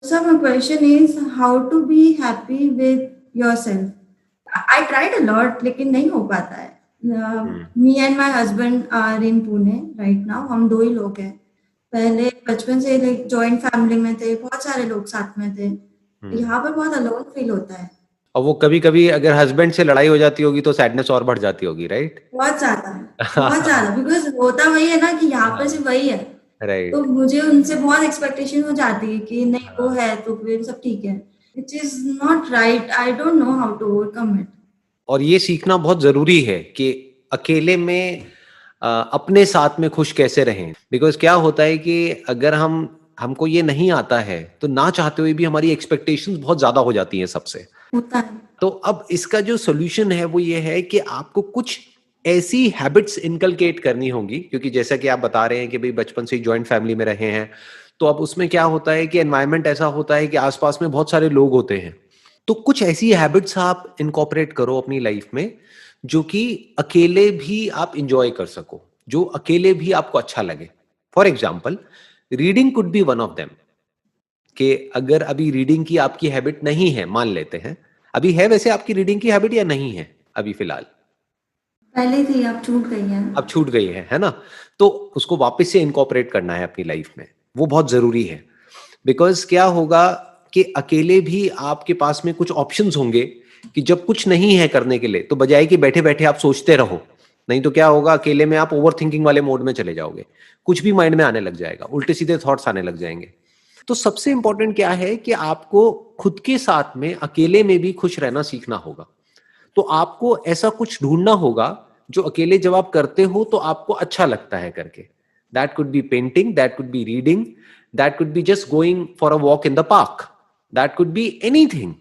So my question is how to be happy with yourself. I tried a lot लेकिन नहीं हो पाता है. हम्म। Me and my husband are in Pune right now. हम दो ही लोग हैं. पहले बचपन से लाइक जॉइंट फैमिली में थे, बहुत सारे लोग साथ में थे. हम्म। यहाँ पर बहुत अलोन फील होता है. और वो कभी कभी अगर हस्बैंड से लड़ाई हो जाती होगी तो सैडनेस और बढ़ जाती होगी, राइट? बहुत ज्यादा, बहुत ज्यादा, बिकॉज होता वही है ना कि यहाँ पर सिर्फ वही है. तो राइट। मुझे उनसे बहुत एक्सपेक्टेशन हो जाती है कि नहीं वो हाँ। है तो फिर सब ठीक है. Which is not right. I don't know how to overcome it. और ये सीखना बहुत जरूरी है कि अकेले में अपने साथ में खुश कैसे रहें, बिकॉज क्या होता है कि अगर हमको ये नहीं आता है तो ना चाहते हुए भी हमारी एक्सपेक्टेशंस बहुत ज्यादा हो जाती हैं सबसे। होता है. तो अब इसका जो सोल्यूशन है वो ये है कि आपको कुछ ऐसी हैबिट्स इनकलकेट करनी होगी, क्योंकि जैसा कि आप बता रहे हैं कि भाई बचपन से ही जॉइंट फैमिली में रहे हैं, तो अब उसमें क्या होता है कि एनवायरनमेंट ऐसा होता है कि आसपास में बहुत सारे लोग होते हैं। तो कुछ ऐसी हैबिट्स आप इनकॉर्पोरेट करो अपनी लाइफ में जो कि अकेले भी आप इंजॉय कर सको, जो अकेले भी आपको अच्छा लगे। For example, reading could be one of them. कि अगर अभी रीडिंग की आपकी हैबिट नहीं है, मान लेते हैं, अभी है वैसे आपकी रीडिंग की हैबिट या नहीं है अभी फिलहाल? पहले थी, अब छूट गई है. अब छूट गई है ना? तो उसको वापस से इनकॉर्पोरेट करना है अपनी लाइफ में, वो बहुत जरूरी है। बिकॉज क्या होगा कि अकेले भी आपके पास में कुछ ऑप्शंस होंगे कि जब कुछ नहीं है करने के लिए तो बजाय कि बैठे बैठे आप सोचते रहो, नहीं तो क्या होगा, अकेले में आप ओवर थिंकिंग वाले मोड में चले जाओगे, कुछ भी माइंड में आने लग जाएगा, उल्टे सीधे थॉट्स आने लग जाएंगे। तो सबसे इंपॉर्टेंट क्या है कि आपको खुद के साथ में अकेले में भी खुश रहना सीखना होगा। तो आपको ऐसा कुछ ढूंढना होगा जो अकेले जब आप करते हो तो आपको अच्छा लगता है करके। That could be painting, that could be reading, that could be just going for a walk in the park, that could be anything.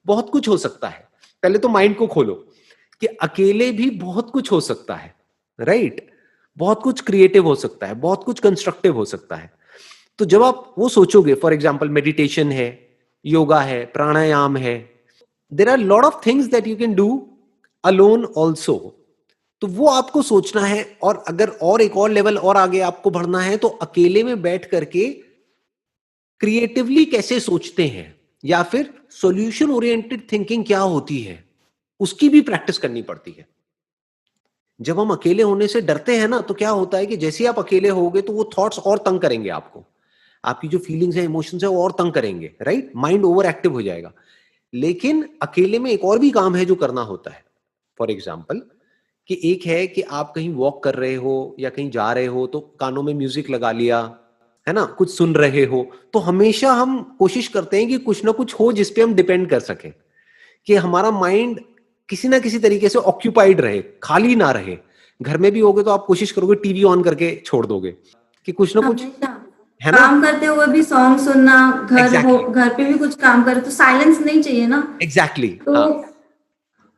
बहुत कुछ हो सकता है। पहले तो माइंड को खोलो कि अकेले भी बहुत कुछ हो सकता है, राइट? बहुत कुछ क्रिएटिव हो सकता है, बहुत कुछ कंस्ट्रक्टिव हो सकता है। तो जब आप वो सोचोगे, फॉर एग्जाम्पल मेडिटेशन है, योगा है, प्राणायाम है, there are lot of things that you can do alone also. तो वो आपको सोचना है, और अगर और एक और लेवल और आगे आपको बढ़ना है तो अकेले में बैठ करके क्रिएटिवली कैसे सोचते हैं या फिर सॉल्यूशन ओरिएंटेड थिंकिंग क्या होती है, उसकी भी प्रैक्टिस करनी पड़ती है। जब हम अकेले होने से डरते हैं ना, तो क्या होता है कि जैसे आप अकेले होगे तो वो थॉट्स और तंग करेंगे आपको, आपकी जो फीलिंग्स है, इमोशंस है, वो और तंग करेंगे, राइट? माइंड ओवर एक्टिव हो जाएगा। लेकिन अकेले में एक और भी काम है जो करना होता है। फॉर एग्जाम्पल, कि एक है कि आप कहीं वॉक कर रहे हो या कहीं जा रहे हो तो कानों में म्यूजिक लगा लिया, है ना, कुछ सुन रहे हो। तो हमेशा हम कोशिश करते हैं कि कुछ ना कुछ हो जिसपे हम डिपेंड कर सकें, कि हमारा माइंड किसी ना किसी तरीके से ऑक्यूपाइड रहे, खाली ना रहे। घर में भी होगे तो आप कोशिश करोगे टीवी ऑन करके छोड़ दोगे कि कुछ ना कुछ, हमेशा है ना? काम करते हुए भी सॉन्ग सुनना, एग्जैक्टली। घर पे भी कुछ काम करे तो साइलेंस नहीं चाहिए ना. एग्जैक्टली, तो हाँ।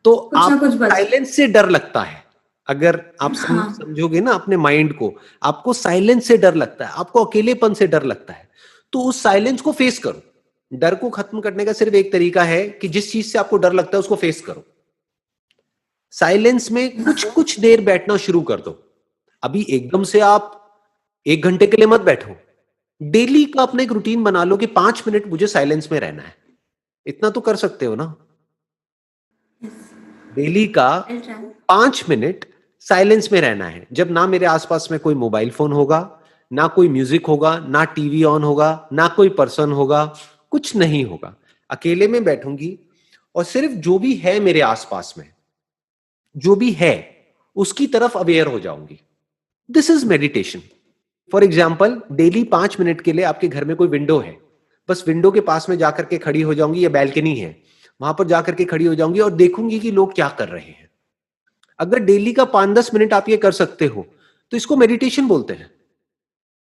तो कुछ ना कुछ आपको बज. साइलेंस से डर लगता है। अगर आप हाँ. समझोगे ना अपने माइंड को, आपको साइलेंस से डर लगता है, आपको अकेलेपन से डर लगता है, तो उस साइलेंस को फेस करो। डर को खत्म करने का सिर्फ एक तरीका है कि जिस चीज से आपको डर लगता है उसको फेस करो। साइलेंस में कुछ कुछ देर बैठना शुरू कर दो। अभी एकदम से आप 1 घंटे के लिए मत बैठो। डेली का अपना एक रूटीन बना लो कि 5 मिनट मुझे साइलेंस में रहना है। इतना तो कर सकते हो ना? डेली का I'll try. 5 मिनट साइलेंस में रहना है, जब ना मेरे आसपास में कोई मोबाइल फोन होगा, ना कोई म्यूजिक होगा, ना टीवी ऑन होगा, ना कोई पर्सन होगा, कुछ नहीं होगा। अकेले में बैठूंगी और सिर्फ जो भी है मेरे आसपास में, जो भी है उसकी तरफ अवेयर हो जाऊंगी। This is meditation. For example, daily 5 minute के लिए आपके घर में कोई विंडो है, बस विंडो के पास में जाकर के खड़ी हो जाऊंगी, या बैल्कनी है वहां पर जाकर के खड़ी हो जाऊंगी और देखूंगी कि लोग क्या कर रहे हैं। अगर डेली का 5-10 मिनट आप ये कर सकते हो तो इसको मेडिटेशन बोलते हैं।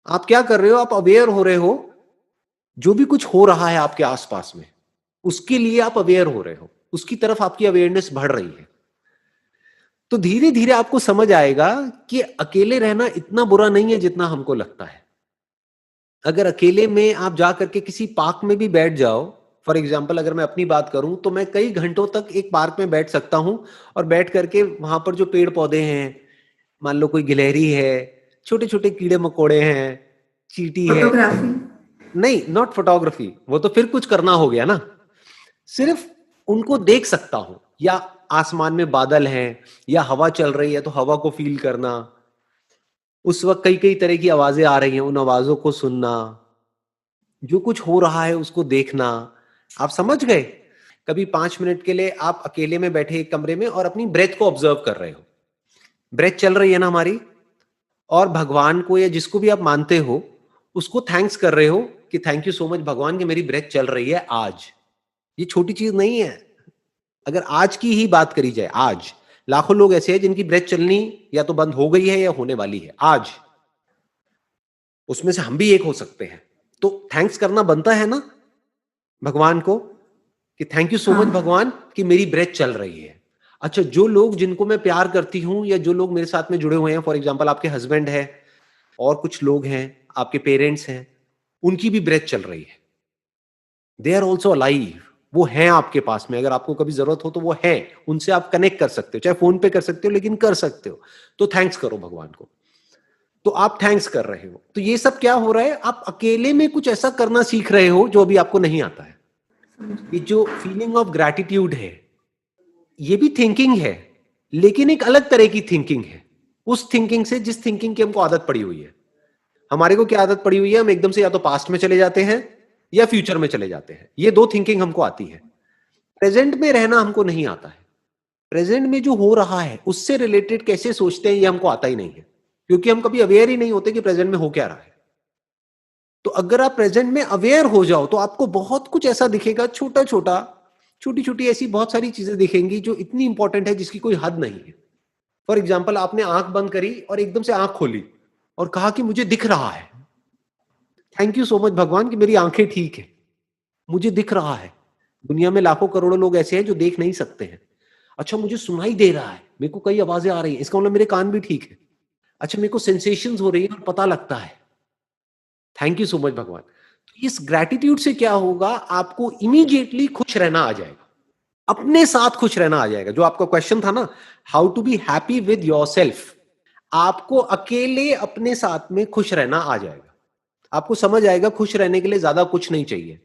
आप क्या कर रहे हो? आप अवेयर हो रहे हो, जो भी कुछ हो रहा है आपके आसपास में उसके लिए आप अवेयर हो रहे हो, उसकी तरफ आपकी अवेयरनेस बढ़ रही है। तो धीरे धीरे आपको समझ आएगा कि अकेले रहना इतना बुरा नहीं है जितना हमको लगता है। अगर अकेले में आप जा करके किसी पार्क में भी बैठ जाओ, फॉर एग्जाम्पल अगर मैं अपनी बात करूं तो मैं कई घंटों तक एक पार्क में बैठ सकता हूं, और बैठ करके वहां पर जो पेड़ पौधे हैं, मान लो कोई गिलहरी है, छोटे छोटे कीड़े मकोड़े हैं, चींटी है, फोटोग्राफी. नहीं, नॉट फोटोग्राफी, वो तो फिर कुछ करना हो गया ना। सिर्फ उनको देख सकता हूं, या आसमान में बादल हैं या हवा चल रही है तो हवा को फील करना, उस वक्त कई कई तरह की आवाजें आ रही हैं, उन आवाजों को सुनना, जो कुछ हो रहा है उसको देखना। आप समझ गए? कभी 5 मिनट के लिए आप अकेले में बैठे एक कमरे में और अपनी ब्रेथ को ऑब्जर्व कर रहे हो, ब्रेथ चल रही है ना हमारी, और भगवान को या जिसको भी आप मानते हो उसको थैंक्स कर रहे हो कि थैंक यू सो मच भगवान कि मेरी ब्रेथ चल रही है आज। ये छोटी चीज नहीं है। अगर आज की ही बात करी जाए, आज लाखों लोग ऐसे हैं जिनकी ब्रेथ चलनी या तो बंद हो गई है या होने वाली है आज, उसमें से हम भी एक हो सकते हैं। तो थैंक्स करना बनता है ना भगवान को कि थैंक यू सो मच हाँ। भगवान कि मेरी ब्रेथ चल रही है। अच्छा, जो लोग जिनको मैं प्यार करती हूं या जो लोग मेरे साथ में जुड़े हुए हैं, फॉर एग्जाम्पल आपके हस्बैंड है और कुछ लोग हैं, आपके पेरेंट्स हैं, उनकी भी ब्रेथ चल रही है, दे आर ऑल्सो अलाइव, वो हैं आपके पास में, अगर आपको कभी जरूरत हो तो वो है, उनसे आप कनेक्ट कर सकते हो, चाहे फोन पे कर सकते हो लेकिन कर सकते हो। तो थैंक्स करो भगवान को। तो आप थैंक्स कर रहे हो, तो ये सब क्या हो रहा है, आप अकेले में कुछ ऐसा करना सीख रहे हो जो अभी आपको नहीं आता है। ये जो फीलिंग ऑफ ग्रैटिट्यूड है, ये भी थिंकिंग है, लेकिन एक अलग तरह की थिंकिंग है उस थिंकिंग से जिस थिंकिंग की हमको आदत पड़ी हुई है। हमारे को क्या आदत पड़ी हुई है, हम एकदम से या तो पास्ट में चले जाते हैं या फ्यूचर में चले जाते हैं, ये दो थिंकिंग हमको आती है। प्रेजेंट में रहना हमको नहीं आता है। प्रेजेंट में जो हो रहा है उससे रिलेटेड कैसे सोचते हैं ये हमको आता ही नहीं है, क्योंकि हम कभी अवेयर ही नहीं होते कि प्रेजेंट में हो क्या रहा है। तो अगर आप प्रेजेंट में अवेयर हो जाओ तो आपको बहुत कुछ ऐसा दिखेगा, छोटा छोटा, छोटी छोटी ऐसी बहुत सारी चीजें दिखेंगी जो इतनी इंपॉर्टेंट है जिसकी कोई हद नहीं है। फॉर एग्जाम्पल, आपने आंख बंद करी और एकदम से आंख खोली और कहा कि मुझे दिख रहा है, थैंक यू सो मच भगवान कि मेरी आंखें ठीक है, मुझे दिख रहा है। दुनिया में लाखों करोड़ों लोग ऐसे हैं जो देख नहीं सकते हैं। अच्छा, मुझे सुनाई दे रहा है, मेरे को कई आवाजें आ रही हैं, इसका मतलब मेरे कान भी ठीक है। अच्छा, मेरे को सेंसेशंस हो रही है और पता लगता है, थैंक यू सो मच भगवान। तो इस ग्रैटिट्यूड से क्या होगा, आपको इमीडिएटली खुश रहना आ जाएगा, अपने साथ खुश रहना आ जाएगा। जो आपका क्वेश्चन था ना, how to be happy with yourself, आपको अकेले अपने साथ में खुश रहना आ जाएगा। आपको समझ आएगा खुश रहने के लिए ज्यादा कुछ नहीं चाहिए,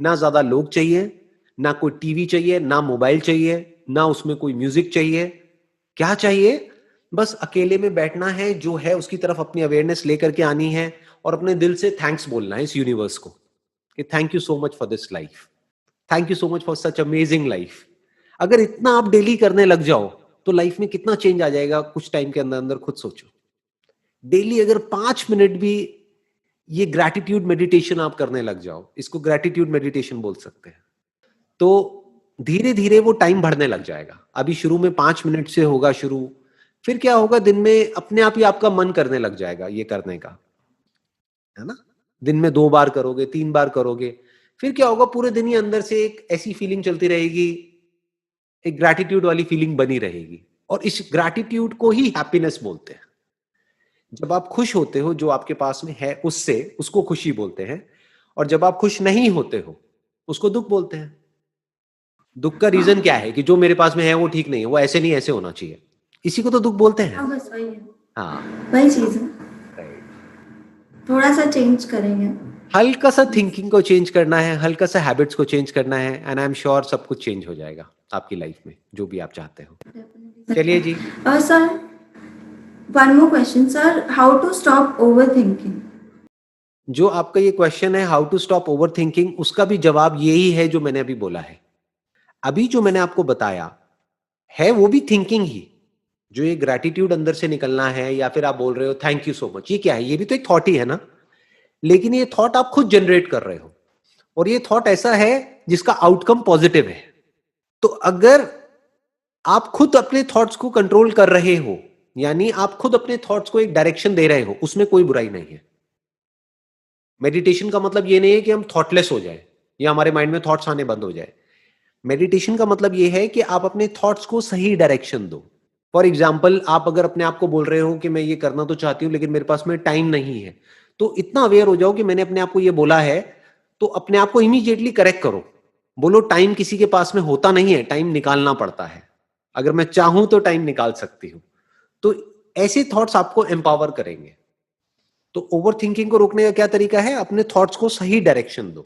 ना ज्यादा लोग चाहिए, ना कोई टीवी चाहिए, ना मोबाइल चाहिए, ना उसमें कोई म्यूजिक चाहिए। क्या चाहिए, बस अकेले में बैठना है, जो है उसकी तरफ अपनी अवेयरनेस लेकर के आनी है और अपने दिल से थैंक्स बोलना है इस यूनिवर्स को कि thank you so much for this life, thank you so much for such amazing life. अगर इतना आप डेली करने लग जाओ तो लाइफ में कितना चेंज आ जाएगा कुछ टाइम के अंदर अंदर, खुद सोचो। डेली अगर 5 मिनट भी ये ग्रैटिट्यूड मेडिटेशन आप करने लग जाओ, इसको ग्रैटिट्यूड मेडिटेशन बोल सकते हैं, तो धीरे धीरे वो टाइम बढ़ने लग जाएगा। अभी शुरू में 5 मिनट से होगा शुरू, फिर क्या होगा, दिन में अपने आप ही आपका मन करने लग जाएगा ये करने का, है ना। दिन में 2 बार करोगे, 3 बार करोगे, फिर क्या होगा, पूरे दिन ही अंदर से एक ऐसी फीलिंग चलती रहेगी, एक ग्रैटिट्यूड वाली फीलिंग बनी रहेगी। और इस ग्रैटिट्यूड को ही हैप्पीनेस बोलते हैं। जब आप खुश होते हो जो आपके पास में है उससे, उसको खुशी बोलते हैं, और जब आप खुश नहीं होते हो उसको दुख बोलते हैं। दुख का रीजन क्या है कि जो मेरे पास में है वो ठीक नहीं है, वो ऐसे नहीं ऐसे होना चाहिए, इसी को तो दुख बोलते हैं। हाँ, बस वही है, हाँ, वही चीज है। राइट। थोड़ा सा चेंज करेंगे। हल्का सा थिंकिंग को चेंज करना है, हल्का सा हैबिट्स को चेंज करना है, एंड आई एम श्योर सब कुछ चेंज हो जाएगा आपकी लाइफ में, जो भी आप चाहते हो। चलिए जी। Sir, one more question sir, how to stop overthinking? जो आपका ये क्वेश्चन है how to stop overthinking, उसका भी जवाब यही है जो मैंने अभी बोला है। अभी जो मैंने आपको बताया है वो भी थिंकिंग ही, जो ये ग्रैटिट्यूड अंदर से निकलना है, या फिर आप बोल रहे हो थैंक यू सो मच, ये क्या है, ये भी तो एक थॉट ही है ना। लेकिन ये थॉट आप खुद जनरेट कर रहे हो, और ये थॉट ऐसा है जिसका आउटकम पॉजिटिव है। तो अगर आप खुद अपने थॉट्स को कंट्रोल कर रहे हो, यानी आप खुद अपने थॉट्स को एक डायरेक्शन दे रहे हो, उसमें कोई बुराई नहीं है। मेडिटेशन का मतलब ये नहीं है कि हम थॉटलेस हो जाए या हमारे माइंड में थॉट्स आने बंद हो जाए। मेडिटेशन का मतलब ये है कि आप अपने थॉट्स को सही डायरेक्शन दो। फॉर एग्जाम्पल, आप अगर अपने आप को बोल रहे हो कि मैं ये करना तो चाहती हूं लेकिन मेरे पास में टाइम नहीं है, तो इतना अवेयर हो जाओ कि मैंने अपने आप को ये बोला है, तो अपने आप को इमीडिएटली करेक्ट करो। बोलो टाइम किसी के पास में होता नहीं है, टाइम निकालना पड़ता है, अगर मैं चाहूं तो टाइम निकाल सकती हूं। तो ऐसे थॉट्स आपको एम्पावर करेंगे। तो ओवर थिंकिंग को रोकने का क्या तरीका है? अपने थॉट्स को सही डायरेक्शन दो।